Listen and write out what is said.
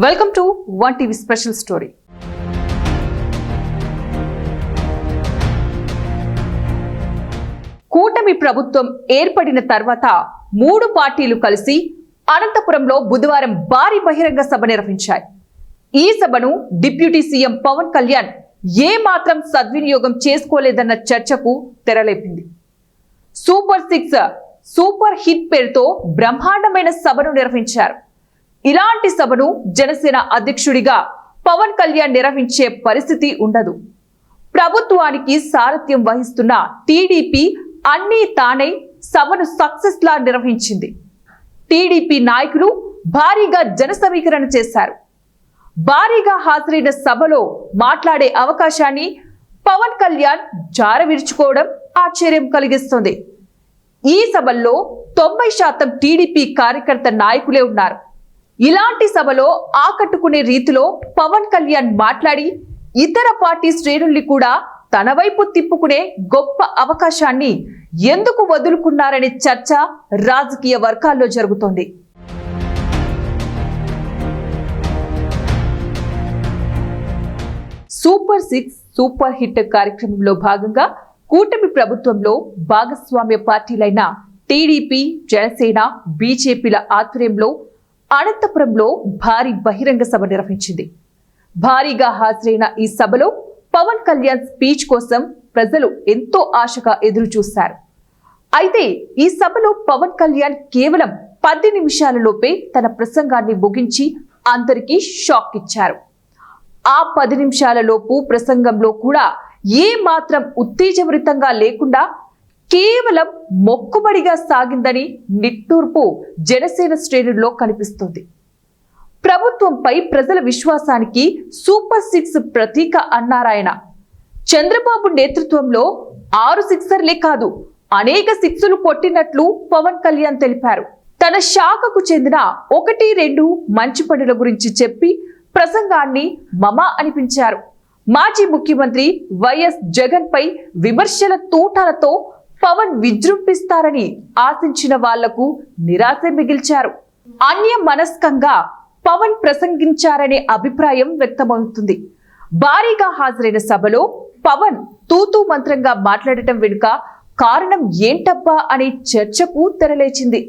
Welcome to one TV special story. కూటమి ప్రభుత్వం ఏర్పడిన తర్వాత 3 పార్టీలు కలిసి అనంతపురంలో బుధవారం భారీ బహిరంగ సభ నిర్వహించాయి. ఈ సభను డిప్యూటీ సీఎం పవన్ కళ్యాణ్ ఏ మాత్రం సద్వినియోగం చేసుకోలేదన్న చర్చకు తెరలేపింది. సూపర్ 6 సూపర్ హిట్ పేరుతో బ్రహ్మాండమైన సభను నిర్వహించారు. ఇలాంటి సభను జనసేన అధ్యక్షుడిగా పవన్ కళ్యాణ్ నిర్వహించే పరిస్థితి ఉండదు. ప్రభుత్వానికి సారథ్యం వహిస్తున్న టీడీపీ అన్నీ తానై సభను సక్సెస్ లా నిర్వహించింది. టీడీపీ నాయకులు భారీగా జన సమీకరణ చేశారు. భారీగా హాజరైన సభలో మాట్లాడే అవకాశాన్ని పవన్ కళ్యాణ్ జారవిరుచుకోవడం ఆశ్చర్యం కలిగిస్తుంది. ఈ సభల్లో 90% టీడీపీ కార్యకర్త నాయకులే ఉన్నారు. ఇలాంటి సభలో ఆకట్టుకునే రీతిలో పవన్ కళ్యాణ్ మాట్లాడి ఇతర పార్టీ శ్రేణుల్ని కూడా తన వైపు తిప్పుకునే గొప్ప అవకాశాన్ని ఎందుకు వదులుకున్నారనే చర్చ రాజకీయ వర్గాల్లో జరుగుతోంది. సూపర్ 6 సూపర్ హిట్ కార్యక్రమంలో భాగంగా కూటమి ప్రభుత్వంలో భాగస్వామ్య పార్టీలైన టీడీపీ, జనసేన, బీజేపీల ఆధ్వర్యంలో అనంతపురంలో భారీ బహిరంగ సభ నిర్వహించింది. భారీగా హాజరైన ఈ సభలో పవన్ కళ్యాణ్ స్పీచ్ కోసం ప్రజలు ఎంతో ఆశగా ఎదురు చూశారు. అయితే ఈ సభలో పవన్ కళ్యాణ్ కేవలం 10 నిమిషాలలోపే తన ప్రసంగాన్ని ముగించి అందరికీ షాక్ ఇచ్చారు. ఆ 10 నిమిషాలలోపు ప్రసంగంలో కూడా ఏ మాత్రం ఉత్తేజభరితంగా లేకుండా కేవలం మొక్కుబడిగా సాగిందని నిట్టూర్పు జనసేన శ్రేణుల్లో కనిపిస్తుంది. ప్రభుత్వంపై ప్రజల విశ్వాసానికి సూపర్ 6 ప్రతీక అన్నారాయన. చంద్రబాబు నేతృత్వంలో 6 సిక్సర్లే కాదు, అనేక సిక్సులు కొట్టినట్లు పవన్ కళ్యాణ్ తెలిపారు. తన శాఖకు చెందిన 1-2 మంచి పనుల గురించి చెప్పి ప్రసంగాన్ని మమా అనిపించారు. మాజీ ముఖ్యమంత్రి వైఎస్ జగన్ పై విమర్శల తూటాలతో పవన్ విజృంభిస్తారని ఆశించిన వాళ్లకు నిరాశ మిగిల్చారు. అన్య మనస్కంగా పవన్ ప్రసంగించారనే అభిప్రాయం వ్యక్తమవుతుంది. భారీగా హాజరైన సభలో పవన్ తూతూ మంత్రంగా మాట్లాడటం వెనుక కారణం ఏంటబ్బా అనే చర్చకు తెరలేచింది.